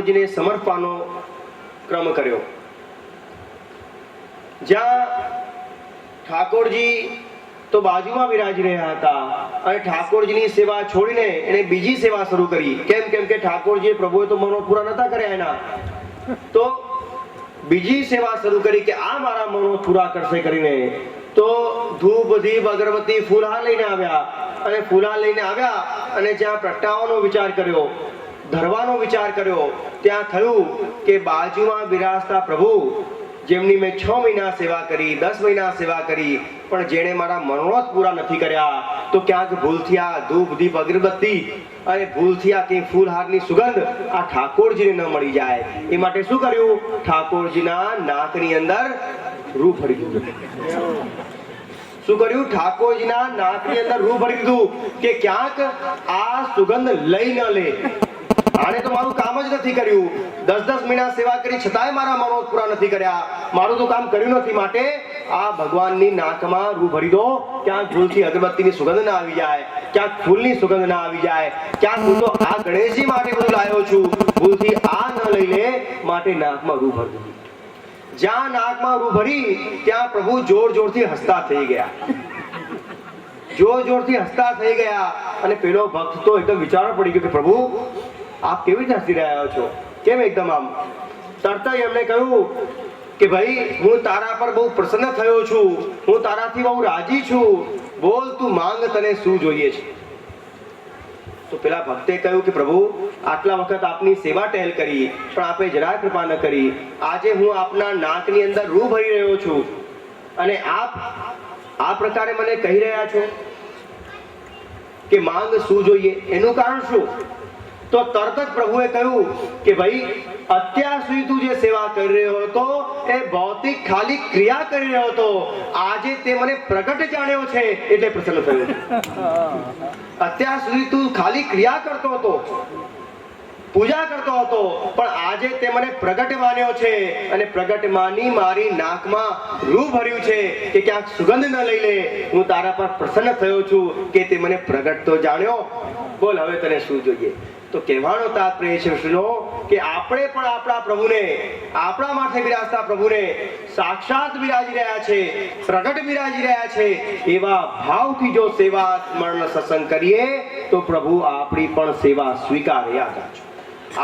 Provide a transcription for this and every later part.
ઠાકોરજીને સમર્પવાનો ક્રમ કર્યો, જ્યાં ઠાકોરજી તો બાજુમાં બિરાજી રહ્યા હતા અને ઠાકોરજીની સેવા છોડીને એને બીજી સેવા શરૂ કરી. કેમ કે ઠાકોરજીએ પ્રભુએ તો મનોરથ પૂરા નતા કર્યા એના, તો બીજી સેવા શરૂ કરી કે આ મારા મનોરથ પૂરા કરશે કરીને. તો ધૂપ દીપ અગરબત્તી ફૂલહાર લઈને આવ્યા અને ફૂલહાર લઈને આવ્યા અને જ્યાં પ્રગટાવવાનો વિચાર કર્યો, ધરવાનો વિચાર કર્યો, ત્યાં થયું કે બાજુમાં બિરાજતા પ્રભુ જેમની મેં 6 મહિના સેવા કરી, 10 મહિના સેવા કરી, પણ જેણે મારા મનોરથ પૂરા નથી કર્યા, તો ક્યાંક ભૂલથી આ ધૂપ દીપ અગરબત્તી અને ભૂલથી આ કંઈ ફૂલહારની સુગંધ આ ઠાકોરજીને ન મળી જાય. એ માટે શું કર્યું? ઠાકોરજીના નાકની અંદર રૂ ભરી દીધું. શું કર્યું? ઠાકોરજીના નાકની અંદર રૂ ભરી દીધું કે ક્યાંક આ સુગંધ લઈ ન લે. આને તો મારું કામ જ નથી કર્યું, 10 મહિના સેવા કરી છતાંય મારા મનોરથ પૂરા નથી કર્યા, મારું તો કામ કર્યું નથી, માટે આ ભગવાનની નાકમાં રૂ ભરી દો. ક્યાંક ભૂલથી અગરબત્તીની સુગંધ ના આવી જાય, ક્યાંક ફૂલની સુગંધ ના આવી જાય, ક્યાંક હું તો આ ગણેશજી માટે બધું લાવ્યો છું, ભૂલથી આ ન લઈ લે, માટે નાકમાં રૂ ભરી દીધી. જ્યાં નાકમાં રૂ ભરી ત્યાં પ્રભુ જોર જોરથી હસતા થઈ ગયા, જોર જોરથી હસતા થઈ ગયા. અને પેલો ભક્ત તો એકદમ વિચાર પડી ગયો કે પ્રભુ આપ કેવી રીતે હસી રહ્યા છો, કેમ એકદમ આમ? તરત જ એમણે કહ્યું કે ભાઈ હું તારા પર બહુ પ્રસન્ન થયો છું, હું તારાથી બહુ રાજી છું, બોલ તું માંગ, તને શું જોઈએ છે? તો પેલા ભક્તે કહ્યું કે પ્રભુ આટલા વખત આપની સેવા ટહેલ કરી પણ આપે જરા કૃપા ન કરી. આજે હું આપના નાકની અંદર રૂ ભરી રહ્યો છું અને આપ આ પ્રકારે મને કહી રહ્યા છો કે માંગ શું જોઈએ, એનું કારણ શું? તો તરત જ પ્રભુએ કહ્યું કે ભાઈ અત્યાર સુધી તું જે સેવા કરી રહ્યો હતો એ ભૌતિક ખાલી ક્રિયા કરી રહ્યો હતો, આજે તે મને પ્રગટ જાણ્યો છે એટલે પ્રસન્ન થયો. અત્યાર સુધી તું ખાલી ક્રિયા કરતો હતો, પૂજા કરતો હતો, પણ આજે તે મને પ્રગટ માન્યો છે અને પ્રગટ માની મારી નાકમાં રૂ ભર્યું છે કે ક્યાંક સુગંધ ન લઈ લે. હું તારા પર પ્રસન્ન થયો છું કે તે મને પ્રગટ તો જાણ્યો, બોલ હવે તને શું જોઈએ? તો કહેવાનો તાત્પર્ય છે શ્રીનો કે આપણે પણ આપણા પ્રભુને, આપણા માટે બિરાજતા પ્રભુને સાક્ષાત બિરાજી રહ્યા છે, પ્રગટ બિરાજી રહ્યા છે, એવા ભાવથી જો સેવા સ્મરણ સત્સંગ કરીએ તો પ્રભુ આપણી પણ સેવા સ્વીકારે. યાદ રાખજો,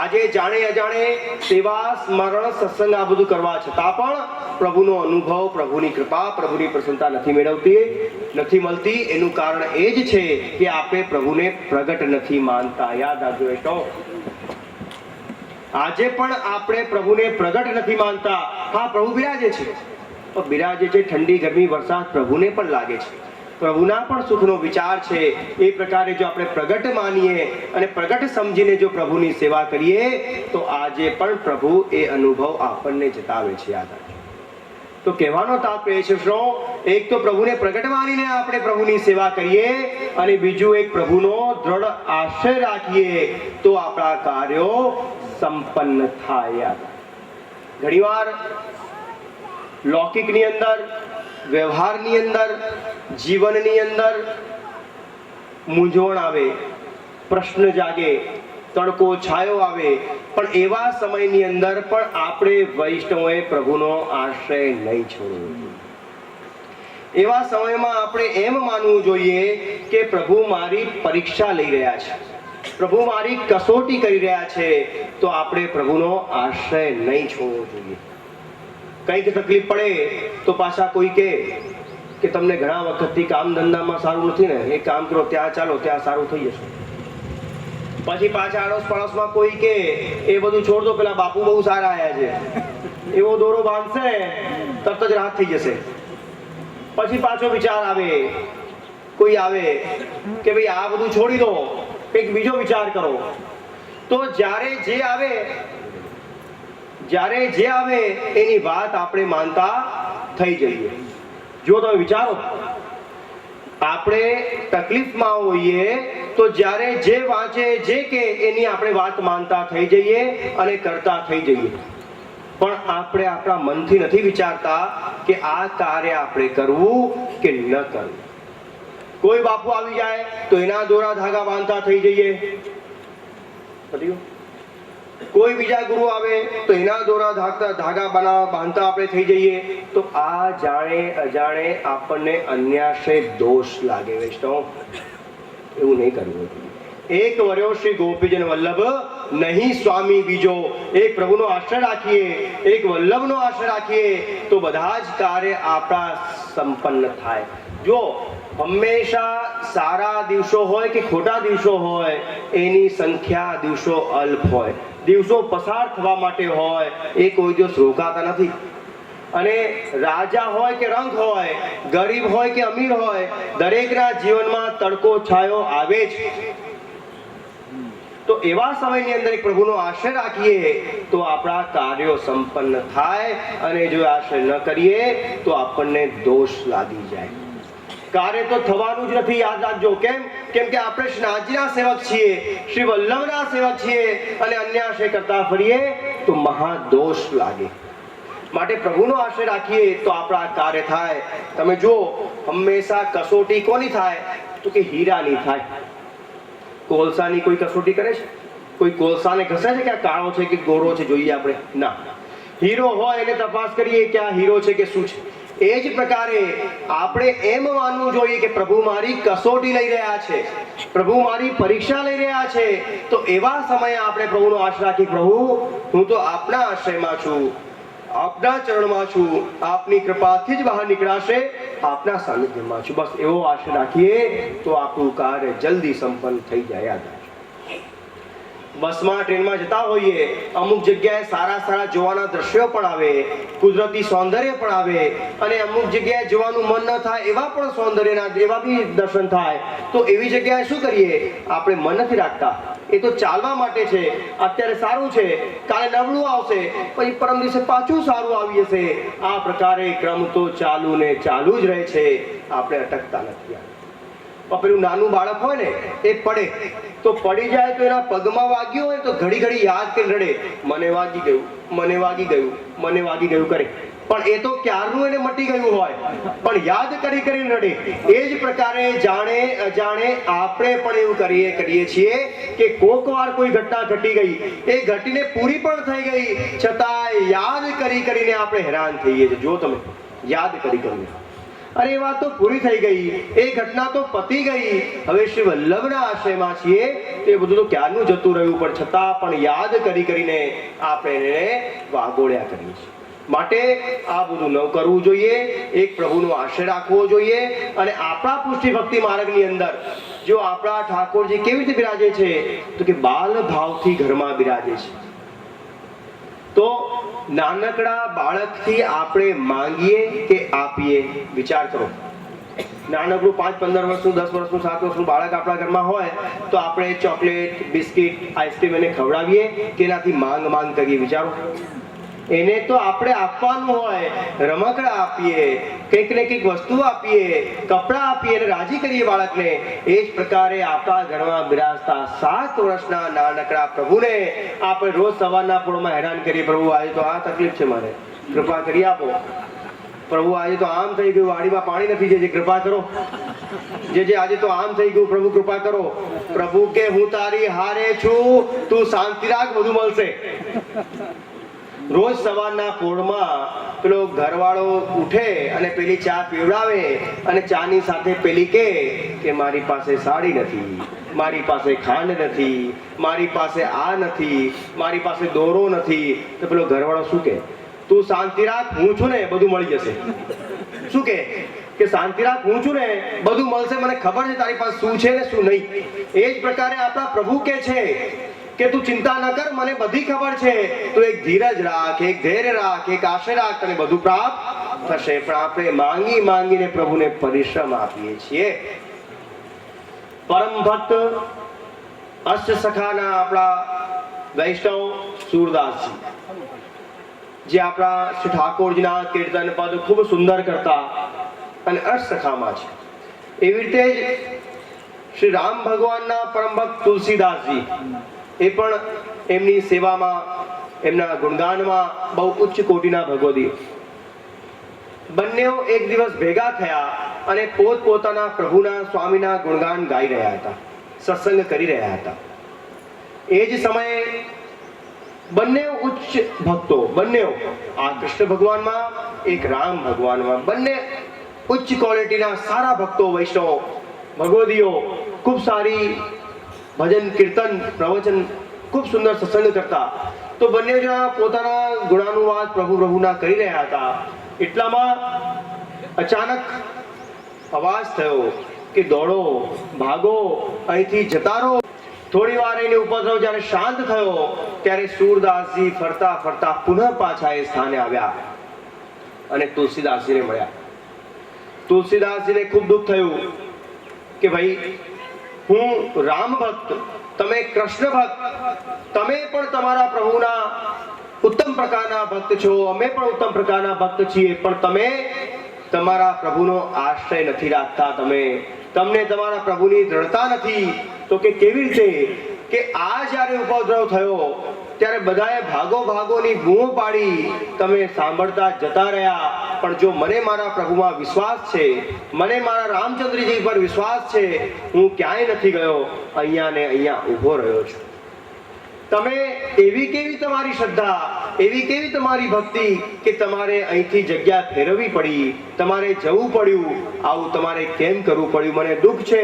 આજે જાણે અજાણે સેવા સ્મરણ સત્સંગ આ બધું કરવા છતાં પણ પ્રભુનો અનુભવ, પ્રભુની કૃપા, પ્રભુની પ્રસન્નતા નથી મળતી. એનું કારણ એ જ છે કે આપણે પ્રભુને પ્રગટ નથી માનતા. યાદ રાખજો બેટો, આજે પણ આપણે પ્રભુને પ્રગટ નથી માનતા. હા, પ્રભુ બિરાજે છે, પણ બિરાજે છે ઠંડી ગરમી વરસાદ પ્રભુને પણ લાગે છે, પ્રભુના પણ સુખનો વિચાર છે. એ પ્રકારે જો આપણે પ્રગટ માનીએ અને પ્રગટ સમજીને જો પ્રભુની સેવા કરીએ તો આજે પણ પ્રભુ એ અનુભવ આપણને જતાવે છે. યાદ રાખજો. તો કહેવાનો તાત્પર્ય છે શું? એક તો પ્રભુને પ્રગટ માનીને આપણે પ્રભુની સેવા કરીએ અને બીજું એક પ્રભુનો દ્રઢ આશ્રય રાખીએ તો આપણા કાર્યો સંપન્ન થાય. ઘણીવાર લૌકિકની અંદર, વ્યવહારની અંદર, જીવનની અંદર મૂંઝવણ આવે, પ્રશ્ન જાગે, તડકો છાયો આવે, પણ એવા સમયની અંદર પણ આપણે વૈષ્ણવોએ પ્રભુનો આશ્રય નહીં છોડવો. એવા સમયમાં આપણે એમ માનવું જોઈએ કે પ્રભુ મારી પરીક્ષા લઈ રહ્યા છે, પ્રભુ મારી કસોટી કરી રહ્યા છે, તો આપણે પ્રભુનો આશ્રય નહીં છોડવો જોઈએ. કંઈક તકલીફ પડે તો પાછા કોઈ કે તમને ઘણા વખતથી કામ ધંધામાં સારું નથી ને, એક કામ કરો, ત્યાં ચાલો, ત્યાં સારું થઈ જશે. પછી પાછા આડોશ પડોશમાં કોઈ કે એ બધું છોડ દો, પેલા બાપુ બહુ સારા આયા છે, એવો દોરો બાંધશે તરત જ રાહત થઈ જશે. પછી પાછો વિચાર આવે, કોઈ આવે કે ભાઈ આ બધું છોડી દો, કંઈક બીજો વિચાર કરો. તો જ્યારે જે આવે એની વાત આપણે માનતા થઈ જઈએ. જો તમે વિચારો, આપણે તકલીફમાં હોઈએ તો જ્યારે જે વાંચે, જે કે એની આપણે વાત માનતા થઈ જઈએ અને કરતા થઈ જઈએ, પણ આપણે આપણા મનથી નથી વિચારતા કે આ કાર્ય આપણે કરવું કે ન કરવું. કોઈ બાપુ આવી જાય તો એના દોરા ધાગા બાંધતા થઈ જઈએ. કોઈ બીજા ગુરુ આવે તો એના દ્વારા ધાગા બાંધતા આપણે થઈ જઈએ તો આ જાણે અજાણે આપણને અન્યાશે દોષ લાગે. વૈષ્ણવ એવું નહીં કરવું. એક વર્યો શ્રી ગોપીજન વલ્લભ નહીં સ્વામી બીજો. એક પ્રભુનો આશ્રય રાખીએ, એક વલ્લભનો આશ્રય રાખીએ તો બધા જ કાર્ય આપણા સંપન્ન થાય. જો હંમેશા સારા દિવસો હોય કે ખોટા દિવસો હોય એની સંખ્યા દિવસો અલ્પ હોય. દિવસો પસાર થવા માટે હોય, એ કોઈ દિવસ રોકાતા નથી. અને રાજા હોય કે રંક હોય, ગરીબ હોય કે અમીર હોય, દરેકના જીવનમાં તડકો છાયો આવે જ. તો એવા સમયની અંદર એક પ્રભુનો આશ્રય રાખીએ તો આપણા કાર્યો સંપન્ન થાય. અને જો આશ્રય ન કરીએ તો આપણને દોષ લાગી જાય. કાર્ય તો થવાનું જ નથી, યાદ રાખજો. કેમ કે આપણે શ્રીનાથજીના સેવક છીએ, શ્રી વલ્લભના સેવક છીએ, અને અન્ય આશ્રય કરતા ફરીએ તો મહાદોષ લાગે. માટે પ્રભુનો આશ્રય રાખીએ તો આપણા કાર્ય થાય. તમે જો હંમેશા કસોટી કોની થાય તો કે હીરાની થાય. કોલસાની કોઈ કસોટી કરે છે? કોઈ કોલસાને ઘસે છે કે આ કાળો છે કે ગોરો છે જોઈએ આપણે? ના. હીરો હોય એને તપાસ કરીએ કે આ હીરો છે કે શું છે. એ જ પ્રકારે આપણે એમ માનવું જોઈએ કે પ્રભુ મારી કસોટી લઈ રહ્યા છે, પ્રભુ મારી પરીક્ષા લઈ રહ્યા છે. તો એવા સમયે આપણે પ્રભુનો આશ્રય રાખી, પ્રભુ હું તો આપના આશ્રયમાં છું, આપના ચરણમાં છું, આપની કૃપાથી જ બહાર નીકળાશે, આપના સાનિધ્યમાં છું. બસ એવો આશ્રય રાખીએ તો આપણું કાર્ય જલ્દી સંપન્ન થઈ જાય. બસમાં ટ્રેનમાં જતા હોઈએ, અમુક જગ્યાએ સારા જોવાના દ્રશ્યો પણ આવે, કુદરતી સૌંદર્ય પણ આવે, અને અમુક જગ્યાએ જોવાનું મન ન થાય એવા પણ સૌંદર્યના એવા બી દર્શન થાય. તો એવી જગ્યાએ શું કરીએ? આપણે મન નથી રાખતા. એ તો ચાલવા માટે છે. અત્યારે સારું છે, કાલે નબળું આવશે, પછી પરમ દિવસે પાછું સારું આવી જશે. આ પ્રકારે ક્રમ તો ચાલુ ને ચાલુ જ રહે છે. આપણે અટકતા નથી. પેલું નાનું બાળક હોય ને, એ પડે તો પડી જાય તો એના પગમાં વાગ્યું હોય તો ઘડી ઘડી યાદ કરી રડે, મને વાગી ગયું, મને વાગી ગયું, મને વાગી ગયું કરે. પણ એ તો ક્યારનું એને મટી ગયું હોય, પણ યાદ કરી કરીને રડે. એ જ પ્રકારે જાણે અજાણે આપણે પણ એવું કરીએ છીએ કે કોક વાર કોઈ ઘટના ઘટી ગઈ, એ ઘટીને પૂરી પણ થઈ ગઈ, છતાં યાદ કરીને આપણે હેરાન થઈએ છીએ. જો તમે યાદ કરીને, અરે વાત તો પૂરી થઈ ગઈ, એ ઘટના તો પતી ગઈ, હવે શ્રી વલ્લભના આશ્રયમાં છીએ, તે બધું તો ક્યારનું જતું રહ્યું, પણ છતાં પણ યાદ કરીને આપણે એને વાગોળ્યા કરીએ છીએ. માટે આ બધું ન કરવું જોઈએ. એક પ્રભુનો આશ્રય રાખવો જોઈએ. અને આપણા પુષ્ટિ ભક્તિ માર્ગની અંદર જો આપણા ઠાકોરજી કેવી રીતે બિરાજે છે તો કે બાલ ભાવથી ઘરમાં બિરાજે છે. તો નાનકડા બાળકથી આપણે માંગીએ કે આપીએ? વિચાર કરો. નાનકડું 5-15 વર્ષનું, 10 વર્ષનું, 7 વર્ષનું બાળક આપણા ઘરમાં હોય તો આપણે ચોકલેટ, બિસ્કિટ, આઈસ્ક્રીમ એને ખવડાવીએ કે એનાથી માંગ કરીએ? વિચારો. એને તો આપણે આપવાનું હોય, રમકડા આપીએ, કંઈક ને કંઈક વસ્તુ આપીએ, કપડાં આપીએ, અને રાજી કરીએ બાળકને. એ જ પ્રકારે આપણા ઘરમાં બિરાજતા 7 વર્ષના નાનકડા પ્રભુને આપણે રોજ સવારના પોળમાં હેરાન કરીએ. પ્રભુ આજે તો આ તકલીફ છે, મારે કૃપા કરી આપો. પ્રભુ આજે તો આમ થઈ ગયું, વાડીમાં પાણી નથી, જે કૃપા કરો. જે આજે તો આમ થઈ ગયું, પ્રભુ કૃપા કરો. પ્રભુ કે હું તારી હારે છું, તું શાંતિ રાખ, બધું મળશે. રોજ સવારના પોળમાં પેલો ઘરવાળો ઉઠે અને પેલી ચા પીવડાવે, અને ચાની સાથે પેલી કે મારી પાસે સાડી નથી, મારી પાસે ખાંડ નથી, મારી પાસે આ નથી, મારી પાસે દોરો નથી. તો પેલો ઘરવાળો શું કે? તું શાંતિ રાખ, હું છું ને, બધું મળી જશે. શું કે શાંતિ રાખ, હું છું ને, બધું મળશે, મને ખબર છે તારી પાસે શું છે ને શું નહીં. એ જ પ્રકારે આપણા પ્રભુ કે છે કે તું ચિંતા ન કર, મને બધી ખબર છે, તું એક ધીરજ રાખ, એક ધૈર્ય રાખ, એક આશા રાખ, તને બધું પ્રાપ્ત થશે. પણ આપણે માંગીને પ્રભુને પરિશ્રમ આપીએ છીએ. પરમ ભક્ત અષ્ટ સખાના આપણા વૈષ્ણવ સુરદાસજી, જે આપણા શ્રી ઠાકોરજીના કીર્તન પદ ખૂબ સુંદર કરતા અને અષ્ટ સખામાં છે. એવી રીતે જ શ્રી રામ ભગવાનના પરમ ભક્ત તુલસીદાસજી, એ પણ એમની સેવામાં, એમના ગુણગાનમાં બહુ ઉચ્ચ કોટીના ભગવદી. બંને એક દિવસ ભેગા થયા અને પોતપોતાના પ્રભુના સ્વામીના ગુણગાન ગાઈ રહ્યા હતા, સત્સંગ કરી રહ્યા હતા. એ જ સમયે બંને ઉચ્ચ ભક્તો, બંને આ કૃષ્ણ ભગવાનમાં એક રામ ભગવાનમાં બંને ઉચ્ચ ક્વોલિટીના સારા ભક્તો, વૈષ્ણવ ભગવદીઓ, ખૂબ સારી ભજન કીર્તન પ્રવચન, ખૂબ સુંદર સત્સંગ કરતા. તો બંને જણા પોતાના ગુણાનુવાદ પ્રભુના કરી રહ્યા હતા. એટલામાં અચાનક અવાજ થયો કે દોડો, ભાગો, અહીંથી જતા રહો. થોડી વાર એને ઉપદ્રવ જ્યારે શાંત થયો ત્યારે સૂરદાસજી ફરતા ફરતા પુનઃ પાછા એ સ્થાને આવ્યા અને તુલસીદાસજીને મળ્યા. તુલસીદાસજીને ખૂબ દુઃખ થયું કે ભાઈ, હું રામ ભક્ત, તમે કૃષ્ણ ભક્ત, તમે પણ તમારા પ્રભુના ઉત્તમ પ્રકારના ભક્ત છો, અમે પણ ઉત્તમ પ્રકારના ભક્ત છીએ, પણ તમે તમારા પ્રભુનો આશ્રય નથી રાખતા. તમને તમારા પ્રભુની દ્રઢતા નથી. તો કે કેવી રીતે કે આ જ્યારે ઉપદ્રવ થયો ત્યારે બધાએ ભાગો ભાગોની બૂમો પાડી, તમે સાંભળતા જતા રહ્યા. પણ જો મને મારા પ્રભુમાં વિશ્વાસ છે, મને મારા રામચંદ્રજી પર વિશ્વાસ છે, હું ક્યાંય નથી ગયો, અહીંયા ને અહીંયા ઊભો રહ્યો છું. તમે એવી કેવી તમારી શ્રદ્ધા, એવી કેવી તમારી ભક્તિ કે તમારે અહીંથી જગ્યા ફેરવવી પડી, તમારે જવું પડ્યું, આવું તમારે કેમ કરવું પડ્યું? મને દુઃખ છે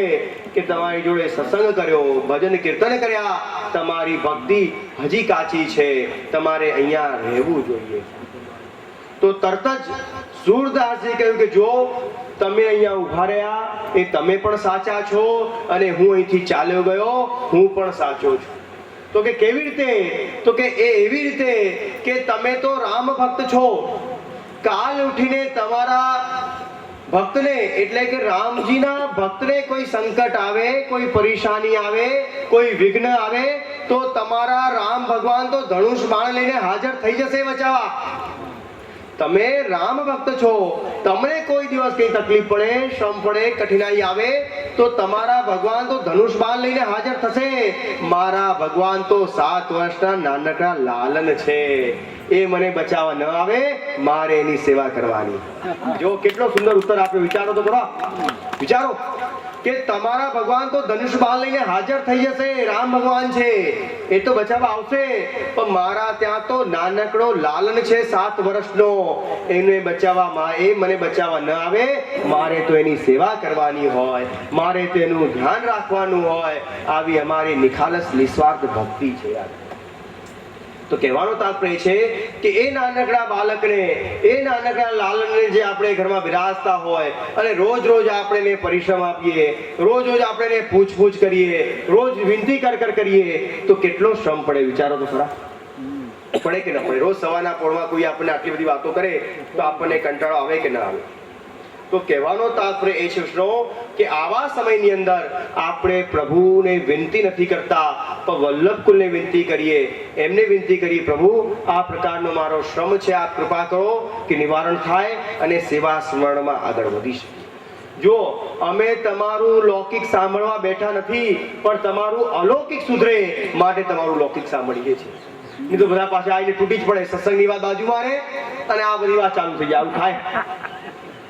કે તમારી જોડે સત્સંગ કર્યો, ભજન કીર્તન કર્યા, તમારી ભક્તિ હજી કાચી છે, તમારે અહીંયા રહેવું જોઈએ. તો તરત જ સૂરદાસજી કહ્યું કે જો તમે અહીંયા ઊભા રહ્યા એ તમે પણ સાચા છો, અને હું અહીંથી ચાલ્યો ગયો હું પણ સાચો છું. તો કે કેવી રીતે? તો કે એ એવી રીતે કે તમે તો રામ ભક્ત છો. કાલ ઉઠીને તમારા ભક્તને એટલે કે રામજીના ભક્તને કોઈ સંકટ આવે, કોઈ પરેશાની આવે, કોઈ વિઘ્ન આવે તો તમારા રામ ભગવાન તો ધનુષ બાણ લઈને હાજર થઈ જશે બચાવવા. તમે રામ ભક્ત છો, તમને કોઈ દિવસ કઈ તકલીફ પડે, શ્રમ પડે, કઠિનાઈ આવે તો તમારા ભગવાન તો ધનુષ બાણ લઈને હાજર થશે. મારા ભગવાન તો 7 વર્ષના નાનકડા લાલન છે, એ મને બચાવવા ન આવે, મારે એની સેવા કરવાની. જો કેટલો સુંદર ઉત્તર આપ્યો. વિચારો તો ખરા, વિચારો કે તમારા ભગવાન તો ધનુષ બાણ લઈને હાજર થઈ જશે, રામ ભગવાન છે, એ તો બચાવવા આવશે, પણ મારા ત્યાં તો નાનકડો લાલન છે 7 વર્ષનો, એને બચાવવા, એ મને બચાવવા ન આવે, મારે તો એની સેવા કરવાની હોય, મારે તો એનું ધ્યાન રાખવાનું હોય. આવી અમારી નિખાલસ નિસ્વાર્થ ભક્તિ છે યાર. તો કહેવાનો તાત્પર્ય છે કે એ નાનકડા બાળકને, એ નાનકડા લાલનને જે આપણે ઘરમાં બિરાજતા હોય અને રોજ રોજ આપણે એને પરિશ્રમ આપીએ, રોજ રોજ આપણે એને પૂછ કરીએ, રોજ વિનંતી કર કરીએ તો કેટલો શ્રમ પડે. વિચારો તો ખરા, પડે કે ન પડે? રોજ સવારના પોળમાં કોઈ આપણને આટલી બધી વાતો કરે તો આપણને કંટાળો આવે કે ના આવે? તો કહેવાનો તાત્પર્ય એ છે કે આવા સમયની અંદર આપણે પ્રભુને વિનંતી નથી કરતા, પણ વલ્લભકુલને વિનંતી કરીએ, એમને વિનંતી કરીએ, પ્રભુ આ પ્રકારનો મારો શ્રમ છે, આપ કૃપા કરો કે નિવારણ થાય અને સેવા સ્મરણમાં આગળ વધી શકે. જો અમે તમારું લૌકિક સાંભળવા બેઠા નથી, પણ તમારું અલૌકિક સુધરે માટે તમારું લૌકિક સાંભળીએ છીએ. નહીં તો બધા પાસે આવીને તૂટી જ પડે, સત્સંગની વાત બાજુમાં રહે અને આ બધી વાત ચાલુ થઈ જાય, આવું થાય.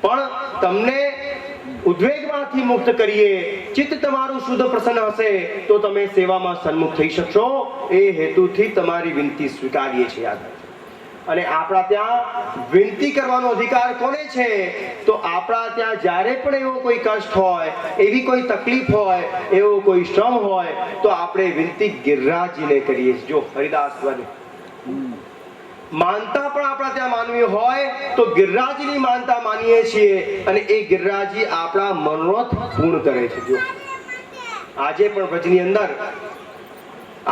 પણ તમને ઉદ્વેગમાંથી મુક્ત કરીએ, ચિત્ત તમારું શુદ્ધ પ્રસન્ન હશે તો તમે સેવામાં સન્મુખ થઈ શકશો. એ હેતુથી તમારી વિનંતી સ્વીકારીએ છીએ. અને આપણા ત્યાં વિનંતી કરવાનો અધિકાર કોને છે? તો આપણા ત્યાં જ્યારે પણ એવો કોઈ કષ્ટ હોય, એવી કોઈ તકલીફ હોય, એવો કોઈ શ્રમ હોય તો આપણે વિનંતી ગિરિરાજજીને કરીએ. જો હરિદાસ બને માનતા પણ આપણા ત્યાં માનવી હોય તો ગિરિરાજની માનતા માનીએ છીએ, અને એ ગિરિરાજી આપણા મનોરથ પૂર્ણ કરે છે. જો આજે પણ વ્રજની અંદર,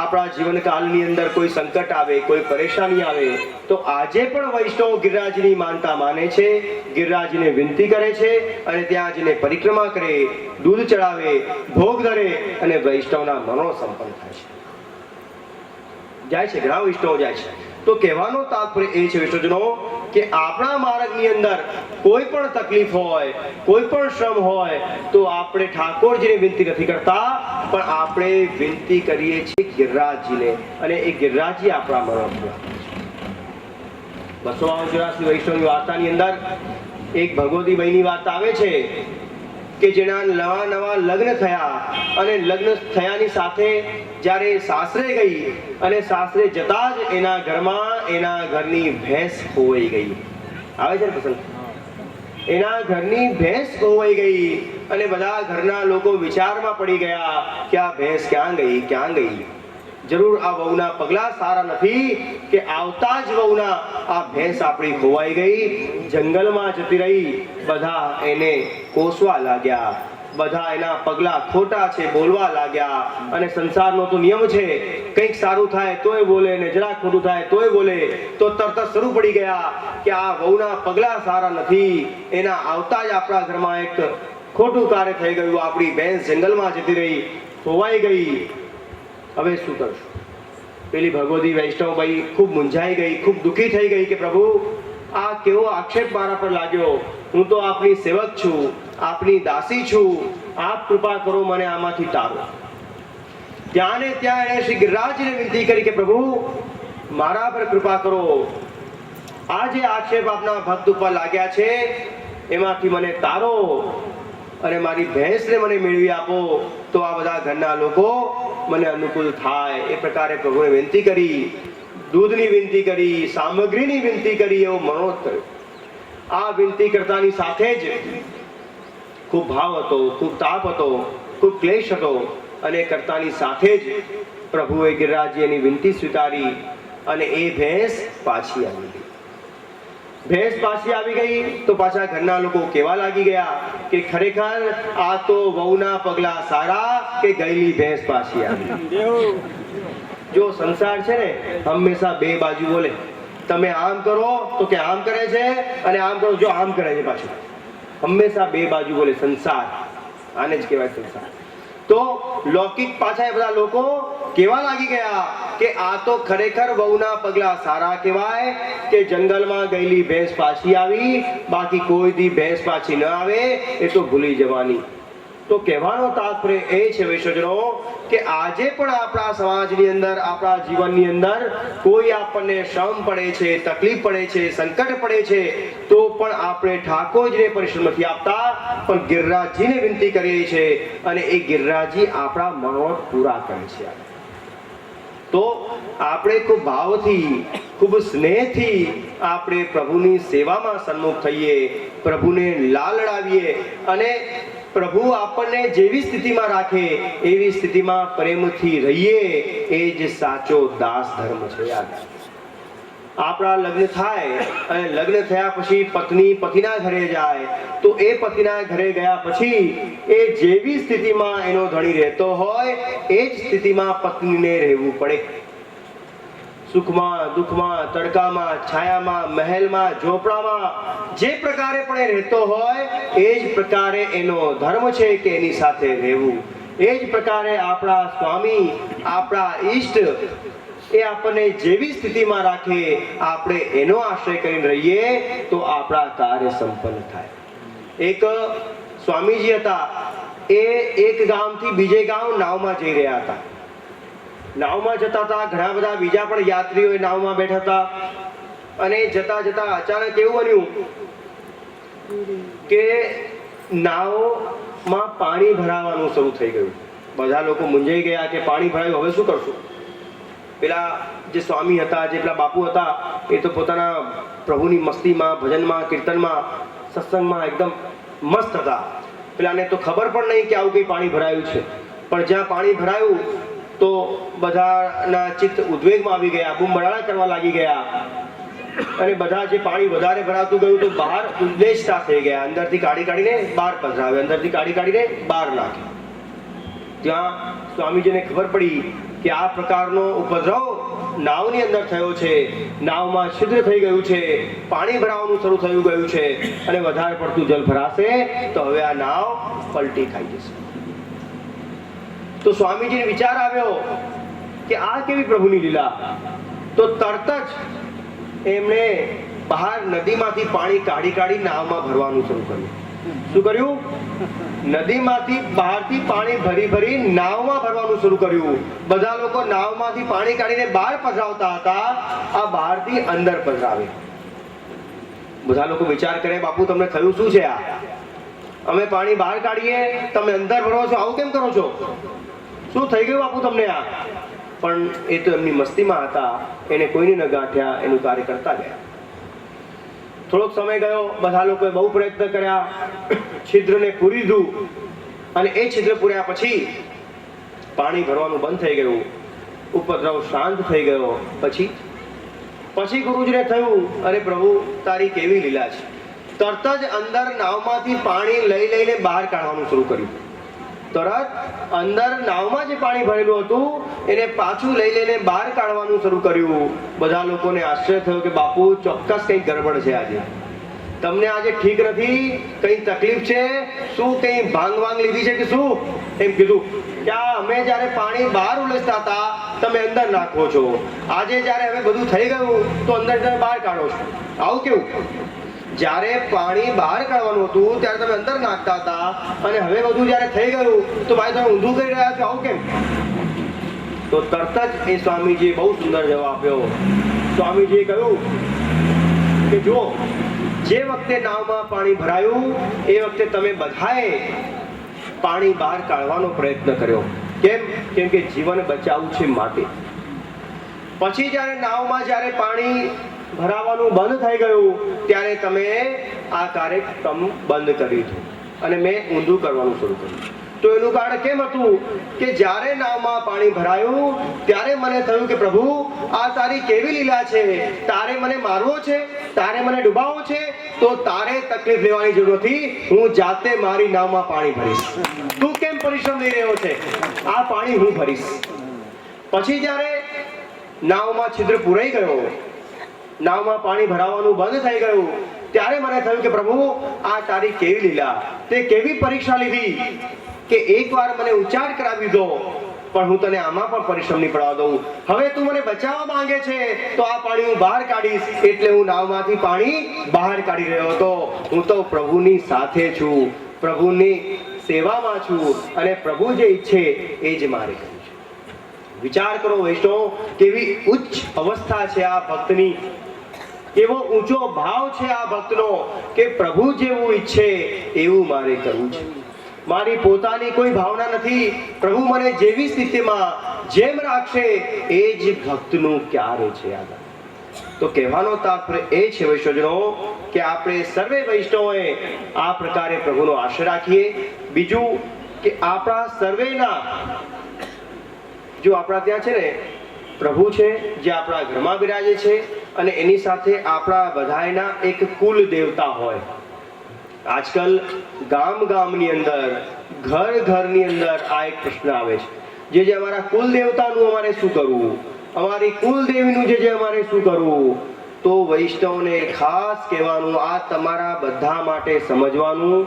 આપણા જીવનકાળની અંદર કોઈ સંકટ આવે, કોઈ પરેશાની આવે તો આજે પણ વૈષ્ણવ ગિરિરાજની માનતા માને છે, ગિરિરાજને વિનંતી કરે છે, અને ત્યાં જઈને પરિક્રમા કરે, દૂધ ચડાવે, ભોગ ધરે અને વૈષ્ણવના મનો સંપન્ન થાય છે. જાય છે, ઘણા વૈષ્ણવ જાય છે. તો કહેવાનો તાત્પર્ય એ છે વૈષ્ણવજનો કે આપણા માર્ગની અંદર કોઈ પણ તકલીફ હોય, કોઈ પણ શ્રમ હોય તો આપણે ઠાકોરજીને વિનંતી નથી કરતા, પણ આપણે વિનંતી કરીએ છીએ ગિરિરાજજીને, અને એ ગિરિરાજજી આપણા મનોરથ. 284 વૈષ્ણવની વાર્તાની અંદર એક ભગવતી બહેનની વાત આવે છે કે જેના નવા નવા લગ્ન થયા અને લગ્ન થયાની સાથે જ્યારે સાસરે ગઈ અને સાસરે જતા જ એના ઘરમાં એના ઘરની ભેંસ ખોવાઈ ગઈ. આવે છે ને પસંદ? એના ઘરની ભેંસ ખોવાઈ ગઈ અને બધા ઘરના લોકો વિચારમાં પડી ગયા કે આ ભેંસ ક્યાં ગઈ, ક્યાં ગઈ. જરૂર આ વહુના પગલા સારા નથી કે આવતા જ વહુના આ ભેંસ આપણી ખોવાઈ ગઈ, જંગલમાં જતી રહી. બધા એને કોસવા લાગ્યા, બધા એના પગલા ખોટા છે બોલવા લાગ્યા. અને સંસારનો તો નિયમ છે, કંઈક સારું થાય તોય બોલે ને જરા ખોટું થાય તોય બોલે. તો તરત શરૂ પડી ગયા કે આ વહુના પગલા સારા નથી, એના આવતા જ આપણા ઘરમાં એક ખોટું કાર્ય થઈ ગયું, આપણી ભેંસ જંગલમાં જતી રહી, ખોવાઈ ગઈ. હવે શું કરશું? પેલી ભગવતી વૈષ્ણવભાઈ ખૂબ મૂંઝાઈ ગઈ, ખૂબ દુઃખી થઈ ગઈ કે પ્રભુ આ કેવો આક્ષેપ મારા પર લાગ્યો, હું તો આપની સેવક છું, આપની દાસી છું, આપ કૃપા કરો મને આમાંથી તારો. ત્યાં ને ત્યાં એણે શ્રી ગિરિરાજને વિનંતી કરી કે પ્રભુ મારા પર કૃપા કરો, આ જે આક્ષેપ આપના ભક્ત ઉપર લાગ્યા છે એમાંથી મને તારો અને મારી ભેંસને મને મેળવી આપો તો આ બધા ઘરના લોકો મને અનુકૂળ થાય. એ પ્રકારે પ્રભુને વિનંતી કરી, દૂધની વિનંતી કરી, સામગ્રીની વિનંતી કરી, એવો મનોરથ કર્યો. આ વિનંતી કરતાની સાથે જ ખૂબ ભાવ હતો, ખૂબ તાપ હતો, ખૂબ ક્લેશ હતો અને કરતાની સાથે જ પ્રભુએ ગિરિરાજજી એની વિનંતી સ્વીકારી અને એ ભેંસ પાછી આવી ગઈ. ભેંસ પાછી આવી ગઈ તો પાછા ઘરના લોકો કેવા લાગી ગયા કે ખરેખર આ તો વહુના પગલા સારા કે ગયેલી ભેંસ પાછી આવી. જો સંસાર છે ને હંમેશા બે બાજુ બોલે. તમે આમ કરો તો કે આમ કરે છે અને આમ કરો જો આમ કરે છે પાછું. હંમેશા બે બાજુ બોલે સંસાર. આને જ કહેવાય સંસાર. તો લૌકિક પાછા એ બધા લોકો કેવા લાગી ગયા કે આ તો ખરેખર વહુના પગલા સારા કહેવાય કે જંગલમાં ગયેલી ભેંસ પાછી આવી, બાકી કોઈ દી ભેંસ પાછી ન આવે એ તો ભૂલી જવાની. તો કહેવાનો તાત્પર્ય એ છે વૈષ્ણવજનો કે આજે પણ આપણા સમાજની અંદર, આપણા જીવનની અંદર કોઈ આપણને શ્રમ પડે છે, તકલીફ પડે છે, સંકટ પડે છે તો પણ આપણે ઠાકોરજીને પરિશ્રમ નથી આપતા, પણ ગિરિરાજજીને વિનંતી કરીએ છીએ અને એ ગિરિરાજજી આપણા મનોરથ પૂરા કરે છે. તો આપણે ખૂબ ભાવથી, ખૂબ સ્નેહથી આપણે પ્રભુની સેવામાં સન્મુખ થઈએ, પ્રભુને લાલડાવીએ અને પ્રભુ આપણને જેવી સ્થિતિમાં રાખે એવી સ્થિતિમાં પ્રેમથી રહીએ. એ જ સાચો દાસ ધર્મ છે. આપણા લગ્ન થાય અને લગ્ન થયા પછી પત્ની પતિના ઘરે જાય તો એ પતિના ઘરે ગયા પછી એ જેવી સ્થિતિમાં એનો ધણી રહેતો હોય એ જ સ્થિતિમાં પત્નીને રહેવું પડે. સુખમાં, દુઃખમાં, તડકામાં, છાયામાં, મહેલમાં, ઝોપડામાં જે પ્રકારે પણ એ રહેતો હોય એ જ પ્રકારે એનો ધર્મ છે કે એની સાથે રહેવું. એ જ પ્રકારે આપણા સ્વામી, આપણા ઈષ્ટ એ આપણને જેવી સ્થિતિમાં રાખે આપણે એનો આશ્રય કરીને રહીએ તો આપણા કાર્ય સંપન્ન થાય. એક સ્વામીજી હતા, એ એક ગામથી બીજે ગામ નાવમાં જઈ રહ્યા હતા. નાવમાં જતા હતા, ઘણા બધા બીજા પણ યાત્રીઓ એ નાવમાં બેઠા હતા અને જતા જતા અચાનક એવું બન્યું કે નાવમાં પાણી ભરાવાનું શરૂ થઈ ગયું. બધા લોકો મૂંઝાઈ ગયા કે પાણી ભરાયું, હવે શું કરશું? પેલા જે સ્વામી હતા, જે પેલા બાપુ હતા એ તો પોતાના પ્રભુની મસ્તીમાં, ભજનમાં, કીર્તનમાં, સત્સંગમાં એકદમ મસ્ત હતા. પેલાને તો ખબર પણ નહીં કે આવું કંઈ પાણી ભરાયું છે. પણ જ્યાં પાણી ભરાયું તો બધાના ચિત્ત ઉદ્વેગમાં આવી ગયા, બૂમબડાડા કરવા લાગી ગયા અને બધા જે પાણી વધારે ભરાતું ગયું તો બહાર ઉદ્દેશતા થઈ ગયા. અંદરથી કાઢી કાઢીને બહાર પધરાવે, અંદરથી કાઢી કાઢીને બહાર નાખે. ત્યાં સ્વામીજીને ખબર પડી કે આ પ્રકારનો ઉપદ્રવ નાવની અંદર થયો છે, નાવમાં છિદ્ર થઈ ગયું છે, પાણી ભરાવાનું શરૂ થયું ગયું છે અને વધારે પડતું જલ ભરાશે તો હવે આ નાવ પલટી ખાઈ જશે. તો સ્વામીજીને વિચાર આવ્યો કે આ કેવી પ્રભુની લીલા. તો તરત જ એમણે બહાર નદીમાંથી પાણી કાઢી કાઢી નાવમાં ભરવાનું શરૂ કર્યું. શું કર્યું? નદીમાંથી બહારથી પાણી ભરી ભરી નાવમાં ભરવાનું શરૂ કર્યું. બધા લોકો નાવમાંથી પાણી કાઢીને બહાર પધરાવતા હતા, આ બહારથી અંદર પધરાવે. બધા લોકો વિચાર કરે બાપુ તમને થયું શું છે? આ અમે પાણી બહાર કાઢીએ, તમે અંદર ભરો છો, આવું કેમ કરો છો? શું થઈ ગયું બાપુ તમને આ? પણ એ તો એમની મસ્તીમાં હતા, એને કોઈને ન ગાંઠ્યા, એનું કાર્ય કરતા ગયા. થોડોક સમય ગયો, બધા લોકોએ બહુ પ્રયત્ન કર્યા, છિદ્રને પૂરી દીધું, અને એ છિદ્ર પૂર્યા પછી પાણી ભરવાનું બંધ થઈ ગયું, ઉપદ્રવ શાંત થઈ ગયો. પછી ગુરુજીને થયું, અરે પ્રભુ તારી કેવી લીલા છે. તરત જ અંદર નાવમાંથી પાણી લઈ લઈને બહાર કાઢવાનું શરૂ કર્યું. તરત અંદર નાવમાં જે પાણી ભરેલું હતું એને પાછું લઈ લઈને બહાર કાઢવાનું શરૂ કર્યું. બધા લોકોને આશ્ચર્ય થયો કે બાપુ ચોક્કસ કંઈ ગડબડ છે, આજે તમને આજે ઠીક નથી, કઈ તકલીફ છે, શું કઈ ભાંગ લીધી છે કે શું? એમ કીધું કે અમે જ્યારે પાણી બહાર ઉલેચતા હતા તમે અંદર નાખો છો, આજે જ્યારે હવે બધું થઈ ગયું તો અંદર તમે બહાર કાઢો છો. આવું કેવું? જ્યારે પાણી બહાર કાઢવાનું હતું ત્યારે તમે અંદર નાખતા હતા, અને હવે બધું જ્યારે થઈ ગયું તો ભાઈ તમે ઊંધું કરી રહ્યા છો, આવું કેમ? તો તરત જ એ સ્વામીજીએ બહુ સુંદર જવાબ આપ્યો. સ્વામીજીએ કહ્યું કે જો જે વખતે નાવમાં પાણી ભરાયું એ વખતે તમે બધાએ પાણી બહાર કાઢવાનો પ્રયત્ન કર્યો. કેમ? કેમ કે જીવન બચાવવું છે માટે. પછી જ્યારે નાવમાં જ્યારે પાણી ભરાવાનું બંધ થઈ ગયું ત્યારે તમે આ કાર્યક્રમ બંધ કરી દીધું અને મેં ઊંધું કરવાનું શરૂ કર્યું. તો એનું કારણ કેમ હતું કે જ્યારે નાવમાં પાણી ભરાયું ત્યારે મને થયું કે પ્રભુ આ તારી કેવી લીલા છે, તારે મને મારવો છે, તારે મને ડૂબાવવો છે, તો તારે તકલીફ લેવાની જરૂર નથી, હું જાતે મારી નાવમાં પાણી ભરીશ. તું કેમ પરિશ્રમ લઈ રહ્યો છે? આ પાણી હું ભરીશ. પછી જ્યારે નાવમાં છિદ્ર પૂરાઈ ગયો, નાવમાં પાણી ભરાવાનું બંધ થઈ ગયું ત્યારે મને થયું કે પ્રભુ આ તારી કેવી લીલા, તે કેવી પરીક્ષા લીધી કે એકવાર મને ઉચ્ચાર કરાવી દો પણ હું તને આમાં પણ પરિશ્રમ નહીં પડાવવા દઉં. હવે તું મને બચાવવા માંગે છે તો આ પાણી હું બહાર કાઢીશ. એટલે હું નાવમાંથી પાણી બહાર કાઢી રહ્યો હતો. હું તો પ્રભુની સાથે છું, પ્રભુની સેવામાં છું, અને પ્રભુ જે ઈચ્છે એ જ મારે કરવું છે. વિચાર કરો વૈષ્ણવ, કેવી ઉચ્ચ અવસ્થા છે આ ભક્તની, કેવો ઊંચો ભાવ છે આ ભક્તનો કે પ્રભુ જેવું ઈચ્છે એવું મારે કરવું છે. મારી પોતાની કોઈ ભાવના નથી, પ્રભુ મને જેવી સ્થિતિમાં જેમ રાખશે એ જ ભક્તનું કાર્ય છે. આગળ તો કહેવાનો તાત્પર્ય એ છે વૈષ્ણવજનો કે આપણે સર્વે વૈષ્ણવોએ આ પ્રકારે પ્રભુનો આશય રાખીએ. બીજું કે આપણા સર્વેના, જો આપણા ત્યાં છે ને પ્રભુ છે જે આપણા ઘરમાં બિરાજે છે, અને એની સાથે આપણા બધાના એક કુલ દેવતા હોય. આજકાલ ગામની અંદર, ઘરની અંદર આ એક પ્રશ્ન આવે છે, જે અમારા કુલ દેવતાનું અમારે શું કરવું, અમારી કુલ દેવીનું જે અમારે શું કરવું. તો વૈષ્ણવને ખાસ કહેવાનું, આ તમારા બધા માટે સમજવાનું,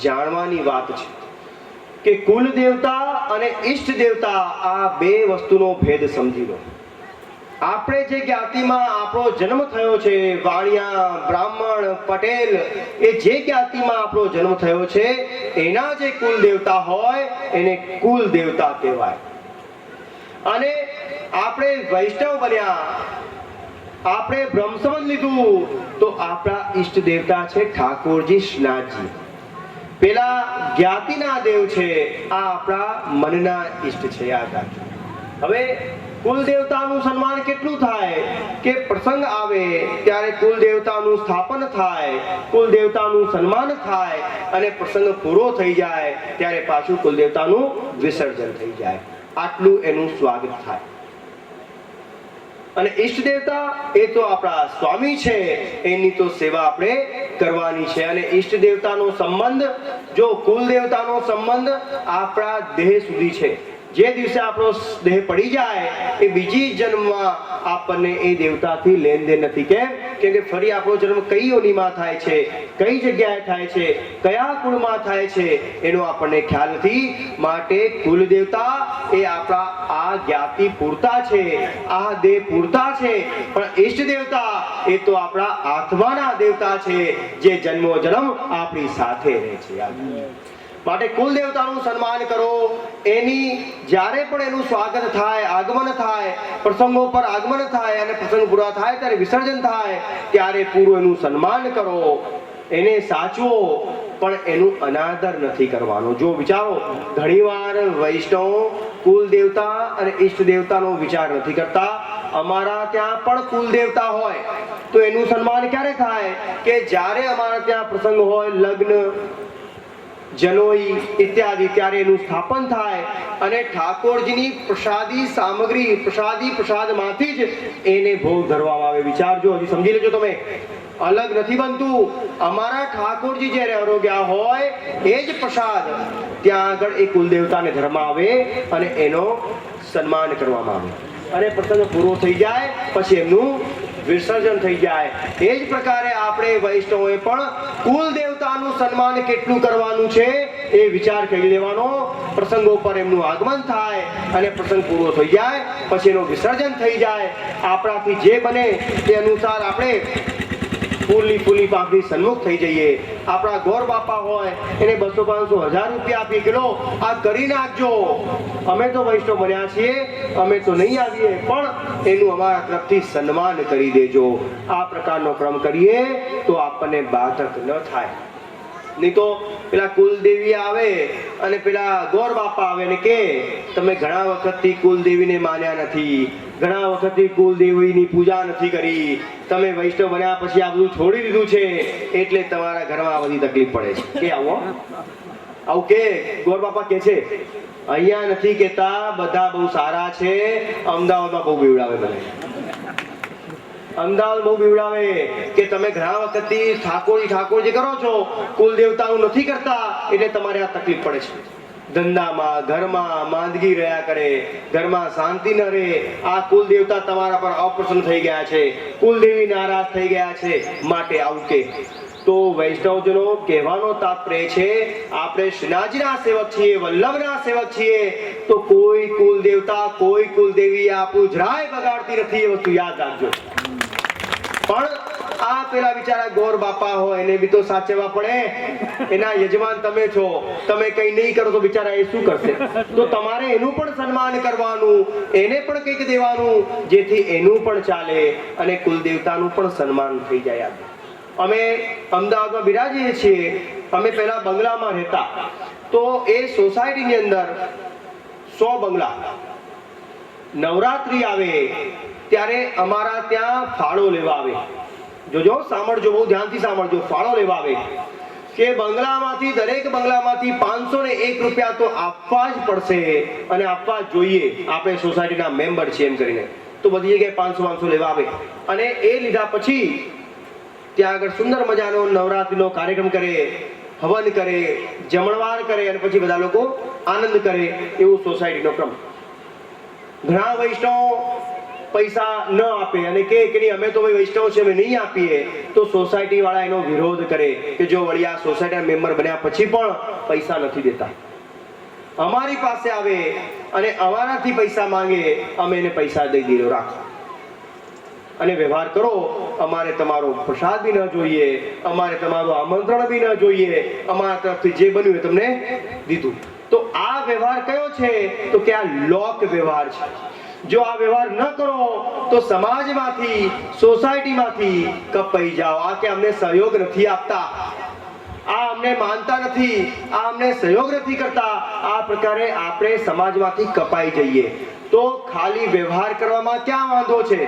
જાણવાની વાત છે કે કુલ દેવતા અને ઈષ્ટ દેવતા આ બે વસ્તુનો ભેદ સમજી લો. આપણે જે જ્ઞાતિમાં આપણો જન્મ થયો છે, વાણિયા, બ્રાહ્મણ, પટેલ, એ જે જ્ઞાતિમાં આપણો જન્મ થયો છે એના જે કુલ દેવતા હોય એને કુલ દેવતા કહેવાય. અને આપણે વૈષ્ણવ બન્યા, આપણે બ્રહ્મસંબંધ લીધું તો આપણા ઈષ્ટ દેવતા છે ઠાકોરજી શ્રીનાથજી. પેલા જ્ઞાતિના દેવ છે, આ આપણા મનના ઈષ્ટ છે. યાદ રાખજો. હવે કુલ દેવતાનું સન્માન કેટલું થાય કે પ્રસંગ આવે ત્યારે કુલ દેવતાનું સ્થાપન થાય, કુલ દેવતાનું સન્માન થાય, અને પ્રસંગ પૂરો થઈ જાય ત્યારે પાછું કુલ દેવતાનું વિસર્જન થઈ જાય. આટલું એનું સ્વાગત થાય. અને ઈષ્ટ દેવતા એ તો આપણા સ્વામી છે, એની તો સેવા આપણે કરવાની છે. અને ઈષ્ટ દેવતાનો સંબંધ, જો કુલ દેવતાનો સંબંધ આપણા દેહ સુધી છે. જે દિવસે આપણો દેહ પડી જાય એ બીજી જન્મમાં આપણને એ દેવતાથી લેનદેન નથી. કેમ? કેમ કે ફરી આપણો જન્મ કઈ યોનિમાં થાય છે, કઈ જગ્યાએ થાય છે, કયા કુળમાં થાય છે એનો આપણને ખ્યાલ નથી. માટે કુલ દેવતા એ આપણા આ જ્ઞાતિ પૂરતા છે, આ દેહ પૂરતા છે. પણ ઈષ્ટ દેવતા એ તો આપણા આત્માના દેવતા છે, જે જન્મો જન્મ આપણી સાથે રહે છે. માટે કુલ દેવતાનું સન્માન કરો. એની જ્યારે પણ એનું સ્વાગત થાય, આગમન થાય, પ્રસંગો પર આગમન થાય અને પ્રસંગ પૂરા થાય ત્યારે વિસર્જન થાય ત્યારે પૂરું એનું સન્માન કરો, એને સાચવો. પણ એનું અનાદર નથી કરવાનો. જો વિચારો, ઘણીવાર વૈષ્ણવ કુલ દેવતા અને ઈષ્ટ દેવતાનો વિચાર નથી કરતા. અમારા ત્યાં પણ કુલ દેવતા હોય તો એનું સન્માન ક્યારે થાય કે જ્યારે અમારા ત્યાં પ્રસંગ હોય, લગ્ન, જનોઈ ઇત્યાદિ, ત્યારે એનું સ્થાપન થાય અને ઠાકોરજીની પ્રસાદી સામગ્રી, પ્રસાદમાંથી જ એને ભોગ ધરવામાં આવે. વિચારજો, હજી સમજી લેજો તમે, અલગ નથી બનતું. અમારા ઠાકોરજી જ્યારે આરોગ્યા હોય એ જ પ્રસાદ ત્યાં આગળ એ કુલદેવતાને ધરવામાં આવે અને એનો સન્માન કરવામાં આવે અને પ્રસંગ પૂરો થઈ જાય પછી એમનું વિસર્જન થઈ જાય. એ જ પ્રકારે આપણે વૈષ્ણવોએ પણ કુલ દેવતાનું સન્માન કેટલું કરવાનું છે એ વિચાર કરી લેવાનો. પ્રસંગો પર એમનું આગમન થાય અને પ્રસંગ પૂરો થઈ જાય પછી એનું વિસર્જન થઈ જાય. આપણાથી જે બને તે અનુસાર આપણે ફૂલી પાંખની સન્મુખ થઈ જઈએ. આપણા ગોર બાપા હોય એને 200, 500, 1000 રૂપિયા આપી કે લો આ કરી નાખજો, અમે તો વૈષ્ણવ બન્યા છીએ, અમે તો નહીં આવીએ, પણ એનું અમારા તરફથી સન્માન કરી દેજો. આ પ્રકારનો ક્રમ કરીએ તો આપણને બાધક ન થાય. નહીં તો પેલા કુલદેવી આવે અને પેલા ગોર બાપા આવે ને કે તમે ઘણા વખતથી કુલદેવીને માન્યા નથી, ઘણા વખતથી કુલદેવીની પૂજા નથી કરી, તમે વૈષ્ણવ બન્યા પછી આ બધું છોડી દીધું છે એટલે તમારા ઘરમાં આ બધી તકલીફ પડે છે. કે આવું કે ગોર બાપા કે છે? અહીંયા નથી કેતા, બધા બહુ સારા છે. અમદાવાદમાં બહુ બીવડાવે, મને અમદાવાદ બહુ બીવડાવે કે તમે ઘણા વખતથી ઠાકોરજી કરો છો, કુલ દેવતાનું નથી કરતા એટલે તમારે આ તકલીફ પડે છે. ધંધામાં, ઘરમાં માંદગી રહ્યા કરે, ઘરમાં શાંતિ ન રહે. આ કુલ દેવતા તમારા પર અપ્રસન્ન થઈ ગયા છે, કુલદેવી નારાજ થઈ ગયા છે, માટે આવું કે. તો વૈષ્ણવજનો કહેવાનો તાત્પર્ય છે આપણે શ્રીનાથજીના સેવક છીએ, વલ્લભના સેવક છીએ, તો કોઈ કુલ દેવતા, કોઈ કુલદેવી આપણું જરાય બગાડતી નથી. એ વસ્તુ યાદ રાખજો. પણ આ પેલા બિચારા ગોર બાપા હોય એને બી તો સાચવવા પડે. એના યજમાન તમે છો, તમે કઈ નહીં કરો તો બિચારા એ શું કરશે? તો તમારે એનું પણ સન્માન કરવાનું, એને પણ કંઈક દેવાનું, જેથી એનું પણ ચાલે અને કુલદેવતાનું પણ સન્માન થઈ જાય. અમે અમદાવાદમાં બિરાજીએ છીએ. અમે પહેલા બંગલામાં રહેતા, તો એ સોસાયટીની અંદર 100 બંગલા. નવરાત્રી આવે ત્યારે અમારા ત્યાં ફાળો લેવા આવે. જોજો, સાંભળજો, બહુ ધ્યાનથી સાંભળજો. ફાળો લેવા આવે કે બંગલામાંથી, દરેક બંગલામાંથી 501 રૂપિયા તો આપવા જ પડશે અને આપવા જોઈએ. આપણે સોસાયટીના મેમ્બર છીએ એમ કરીને તો બધી જગ્યાએ 500 લેવા આવે. અને એ લીધા પછી ત્યાં આગળ સુંદર મજાનો નવરાત્રીનો કાર્યક્રમ કરે, હવન કરે, જમણવાર કરે અને પછી બધા લોકો આનંદ કરે. એવું સોસાયટીનો ક્રમ. ઘણા વૈષ્ણવ પૈસા ન આપે અને કે નહીં અમે તો ભાઈ વૈષ્ણવ છે, અમે નહીં આપીએ, તો સોસાયટી વાળા એનો વિરોધ કરે કે જો વળી આ સોસાયટીના મેમ્બર બન્યા પછી પણ પૈસા નથી દેતા, અમારી પાસે આવે અને અમારાથી પૈસા માંગે, અમે એને પૈસા દઈ દીધો, રાખો અને વ્યવહાર કરો. અમારે તમારો પ્રસાદ બી ન જોઈએ, અમારે તમારું આમંત્રણ બી ન જોઈએ, અમારા તરફથી જે બન્યું એ તમને દીધું. તો આ વ્યવહાર કયો છે? તો કે આ લોક વ્યવહાર છે. જો આ વ્યવહાર ન કરો તો સમાજમાંથી, સોસાયટીમાંથી કપાઈ જાઓ. આ કે અમને સહયોગ નથી આપતા, આ અમને માનતા નથી, આ અમને સહયોગ નથી કરતા, આ પ્રકારે આપણે સમાજમાંથી કપાઈ જઈએ. તો ખાલી વ્યવહાર કરવામાં ક્યાં વાંધો છે?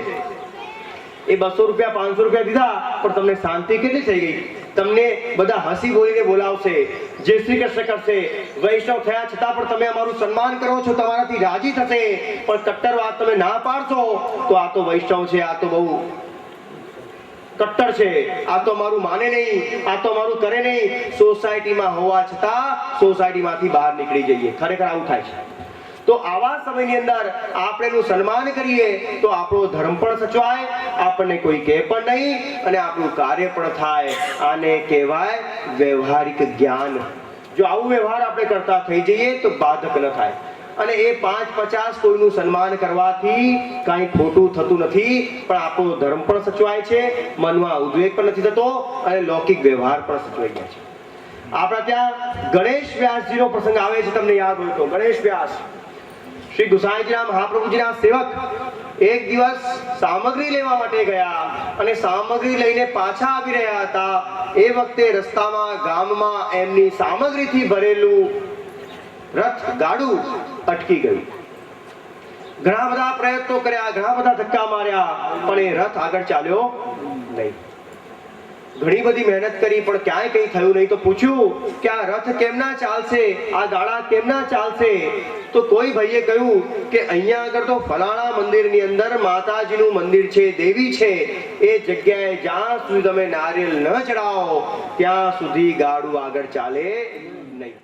એ 200 રૂપિયા, 500 રૂપિયા દીધા, પણ તમને શાંતિ કેટલી થઈ ગઈ? તમને બધા હસી બોલીને બોલાવશે, જય શ્રી કૃષ્ણ કરશે. વૈષ્ણવ થયા છતાં પણ તમે અમારું સન્માન કરો છો, તમારાથી રાજી થશે. પણ કટ્ટર વાત તમે ના પાડશો તો આ તો વૈષ્ણવ છે, આ તો બહુ કટ્ટર છે, આ તો મારું માને નહીં, આ તો મારું કરે નહીં. સોસાયટીમાં હોવા છતાં સોસાયટીમાંથી બહાર નીકળી જઈએ. ખરેખર આવું થાય છે. તો આવા સમયની અંદર આપણે એનું સન્માન કરીએ તો આપણો ધર્મ પણ સચવાય, આપણને કોઈ કહે પણ નહીં અને આપણું કાર્ય પણ થાય. આને કહેવાય વ્યવહારિક જ્ઞાન. જો આવું વ્યવહાર આપણે કરતા થઈ જઈએ તો બાધક ન થાય. અને એ 5-50 કોઈનું સન્માન કરવાથી કાંઈ ખોટું થતું નથી, પણ આપણો ધર્મ પણ સચવાય છે, મનમાં ઉદ્વેગ પણ નથી થતો અને લૌકિક વ્યવહાર પણ સચવાઈ જાય છે. આપણા ત્યાં ગણેશ વ્યાસજીનો પ્રસંગ આવે છે, તમને યાદ હોય તો. ગણેશ વ્યાસ શ્રી ગુસાઈજીના મહાપ્રભુજીના સેવક એક દિવસ સામગ્રી લેવા માટે ગયા અને સામગ્રી લઈને પાછા આવી રહ્યા હતા. એ વખતે રસ્તામાં ગામમાં એમની સામગ્રીથી ભરેલું રથ ગાડું અટકી ગયું. ઘણા બધા પ્રયત્નો કર્યા, ઘણા બધા ધક્કા માર્યા, પણ એ રથ આગળ ચાલ્યો નહીં. ઘણી બધી મહેનત કરી પણ ક્યાંય કંઈ થયું નહીં. તો પૂછ્યું કે આ રથ કેમના ચાલશે, આ ગાડા કેમના ચાલશે? તો કોઈ ભાઈએ કહ્યું કે અહીંયા આગળ તો ફલાણા મંદિરની અંદર માતાજીનું મંદિર છે, દેવી છે, એ જગ્યાએ જ્યાં સુધી તમે નારિયેળ ન ચડાવો ત્યાં સુધી ગાડું આગળ ચાલે નહીં.